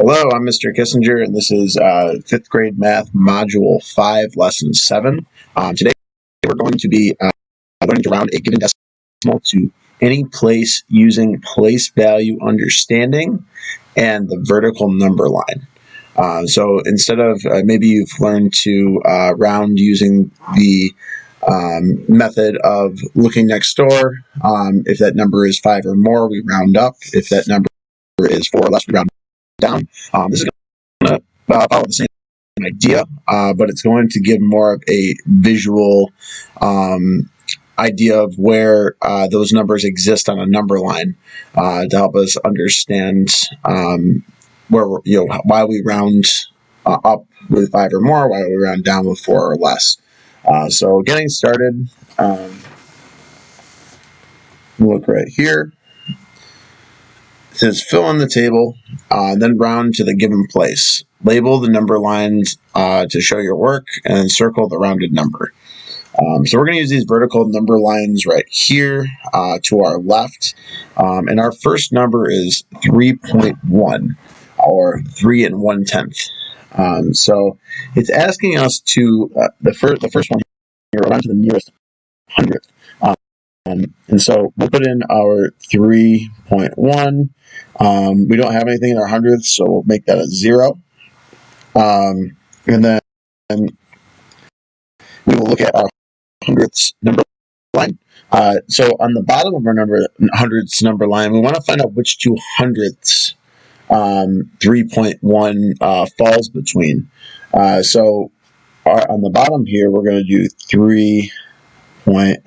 Hello, I'm Mr. Kissinger, and this is 5th grade math module 5, lesson 7. Today we're going to be learning to round a given decimal to any place using place value understanding and the vertical number line. So instead of maybe you've learned to round using the method of looking next door. If that number is 5 or more, we round up. If that number is 4 or less, we round down. This is going to follow the same idea, but it's going to give more of a visual idea of where those numbers exist on a number line to help us understand where why we round up with 5 or more, why we round down with 4 or less. So getting started, look right here. It says fill in the table, then round to the given place. Label the number lines to show your work, and circle the rounded number. So we're going to use these vertical number lines right here to our left. And our first number is 3.1, or 3 1/10. So it's asking us to, the first one here, round to the nearest hundredth. And so we'll put in our 3.1. We don't have anything in our hundredths, so we'll make that a 0. And then we will look at our hundredths number line. So on the bottom of our hundredths number line, we want to find out which two hundredths 3.1 falls between. So on the bottom here, we're going to do 3.10,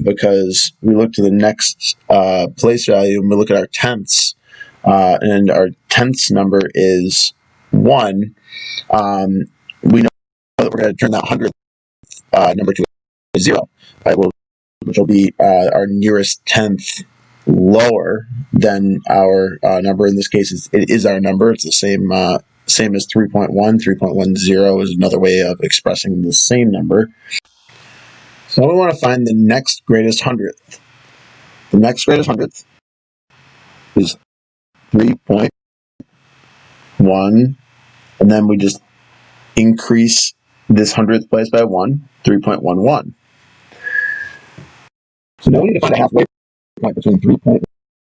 because we look to the next place value and we look at our tenths, and our tenths number is 1. We know that we're going to turn that hundredth number to a 0, right? Which will be our nearest tenth lower than our number. In this case, it is our number. It's the same as 3.1. 3.10 is another way of expressing the same number. So we want to find the next greatest hundredth. The next greatest hundredth is 3.1, and then we just increase this hundredth place by 1, 3.11. So now we need to find a halfway point between 3.10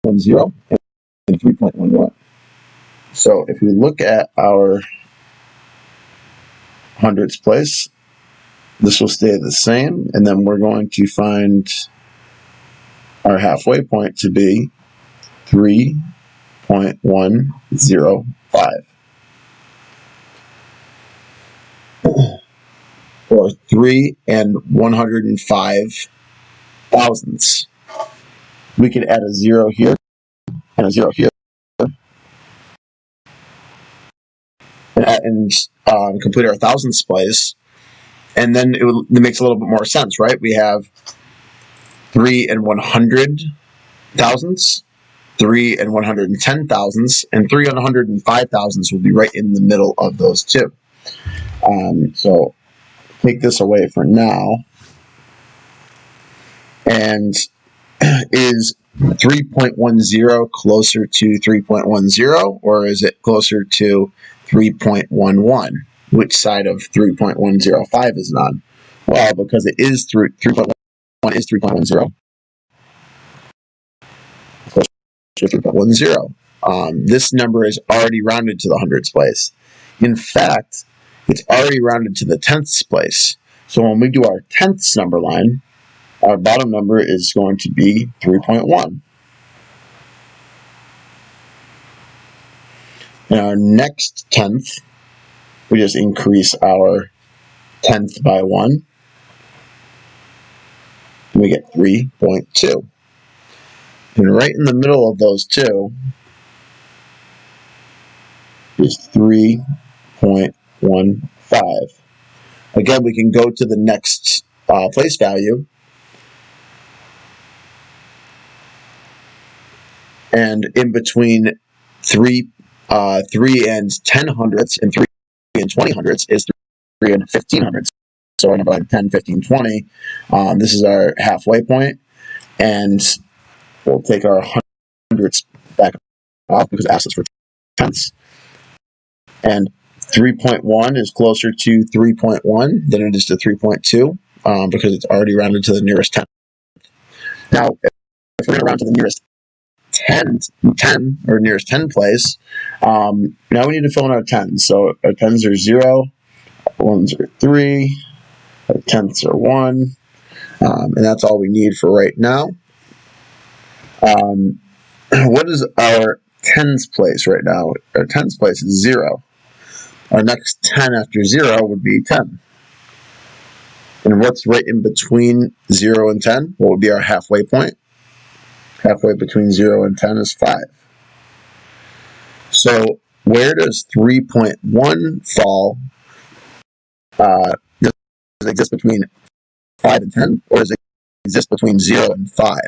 and 3.11. So if we look at our hundredths place, this will stay the same, and then we're going to find our halfway point to be 3.105. Or 3 105 thousandths. We could add a 0 here and a 0 here, and complete our thousandths place. And then it makes a little bit more sense, right? We have 3 100 thousandths, 3 110 thousandths, and 3 105 thousandths will be right in the middle of those two. So take this away for now. And is 3.10 closer to 3.10, or is it closer to 3.11? Which side of 3.105 is it on? Well, because it is 3.1 is 3.10. Closer to 3.10. This number is already rounded to the hundredths place. In fact, it's already rounded to the tenths place. So when we do our tenths number line, our bottom number is going to be 3.1. And our next tenth, we just increase our tenth by 1. And we get 3.2. And right in the middle of those two is 3.15. Again, we can go to the next place value. And in between 3 and 10 hundredths and 3 and 20 hundredths is 3 and 15 hundredths. So our number like 10, 15, 20. This is our halfway point. And we'll take our hundredths back off because it asks us for tenths. And 3.1 is closer to 3.1 than it is to 3.2 because it's already rounded to the nearest tenth. Now, if we're going to round to the nearest 10 or nearest 10 place, now we need to fill in our tens. So our tens are 0, ones are 3, our tenths are 1, and that's all we need for right now. What is our tens place right now? Our tens place is 0. Our next 10 after 0 would be 10. And what's right in between 0 and 10? What would be our halfway point? Halfway between 0 and 10 is 5. So where does 3.1 fall? Does it exist between 5 and 10? Or does it exist between 0 and 5?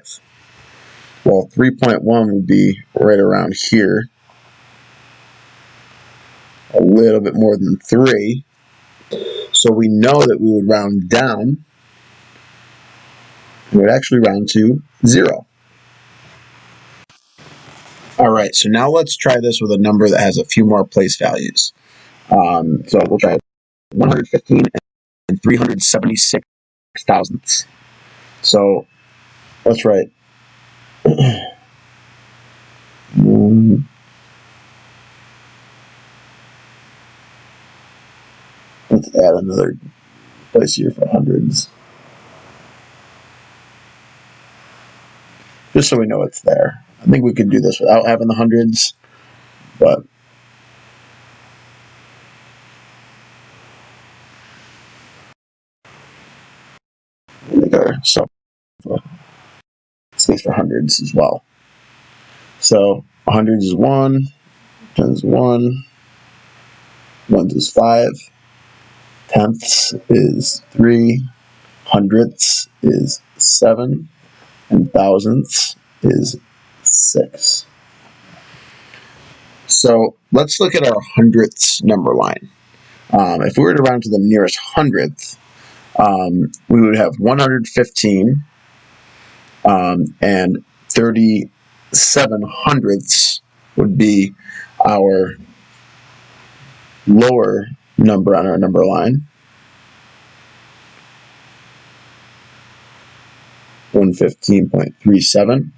Well, 3.1 would be right around here. A little bit more than 3. So we know that we would round down. We would actually round to 0. All right, so now let's try this with a number that has a few more place values. So we'll try 115 and 376 thousandths. So let's write let's add another place here for hundreds. Just so we know it's there. I think we could do this without having the hundreds, but we'll make our stuff space for hundreds as well. So hundreds is 1, tens is 1, ones is 5, tenths is 3, hundredths is 7, and thousandths is 6. So let's look at our hundredths number line. If we were to round to the nearest hundredth, we would have 115 and 37 hundredths would be our lower number on our number line. 115.37.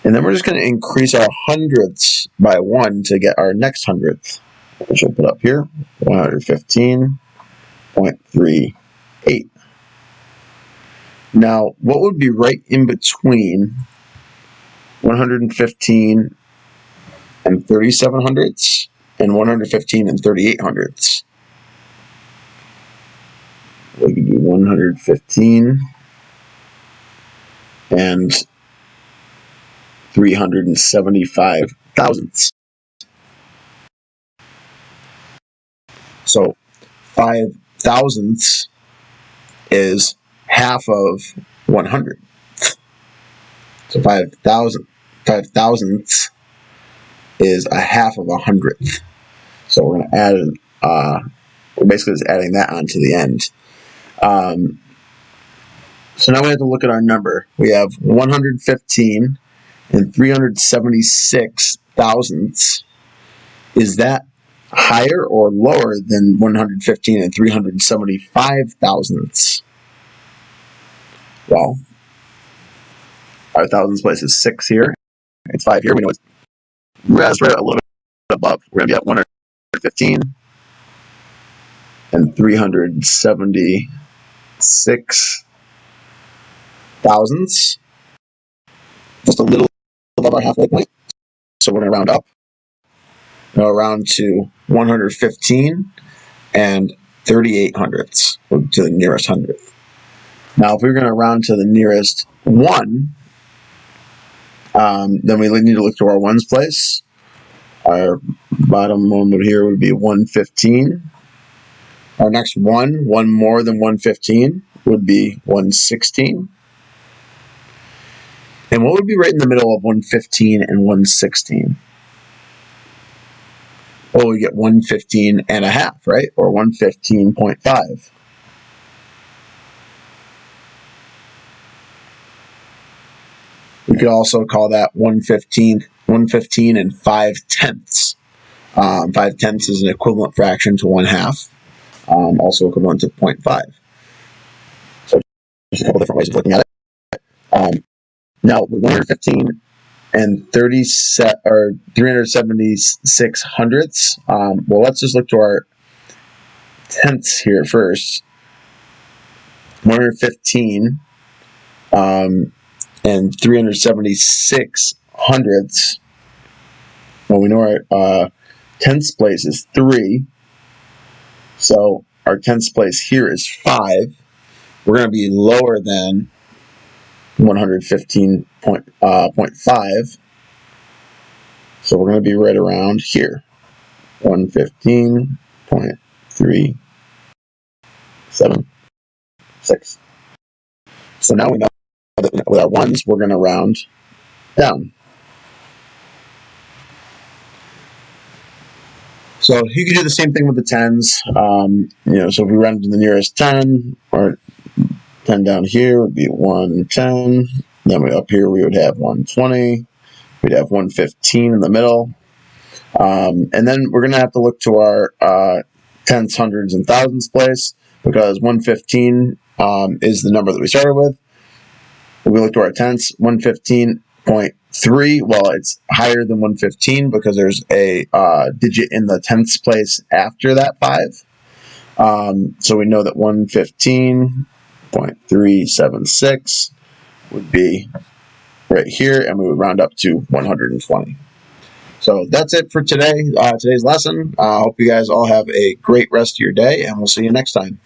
And then we're just going to increase our hundredths by 1 to get our next hundredth, which we'll put up here, 115.38. Now, what would be right in between 115 and 37 hundredths and 115 and 38 hundredths? We could do 115 and 375 thousandths. So 5 thousandths is half of 100. So 5 thousandths is a half of 100th. So we're going to add, we're basically just adding that onto the end. So now we have to look at our number. We have 115 and 376 thousandths. Is that higher or lower than 115 and 375 thousandths? Well, our thousandths place is 6 here. It's 5 here. We know it's right a little bit above. We're going to be at 115 and 376 thousandths. Just a little above our halfway point. So we're going to round up. Now round to 115 and 38 hundredths to the nearest hundredth. Now, if we're going to round to the nearest 1, then we need to look to our ones place. Our bottom one here would be 115. Our next one more than 115, would be 116. And what would be right in the middle of 115 and 116? Well, we get 115 and a half, right? Or 115.5. We could also call that 1/15 115 and 5/10. 5/10 is an equivalent fraction to 1/2, also equivalent to 0.5. So just a couple different ways of looking at it. Now, with 115 and 376 hundredths, well, let's just look to our tenths here first. 115 and 376 hundredths. Well, we know our tenths place is 3, so our tenths place here is 5. We're going to be lower than 115.5, so we're going to be right around here, 115.376. So now we know that with our ones, we're going to round down. So you can do the same thing with the tens. So if we round to the nearest 10, or 10 down here would be 110. Then up here we would have 120. We'd have 115 in the middle. And then we're going to have to look to our tenths, hundreds, and thousands place, because 115 is the number that we started with. If we look to our tenths, 115.3, well, it's higher than 115 because there's a digit in the tenths place after that 5. So we know that 115.376 would be right here, and we would round up to 120. So that's it for today, today's lesson. I hope you guys all have a great rest of your day, and we'll see you next time.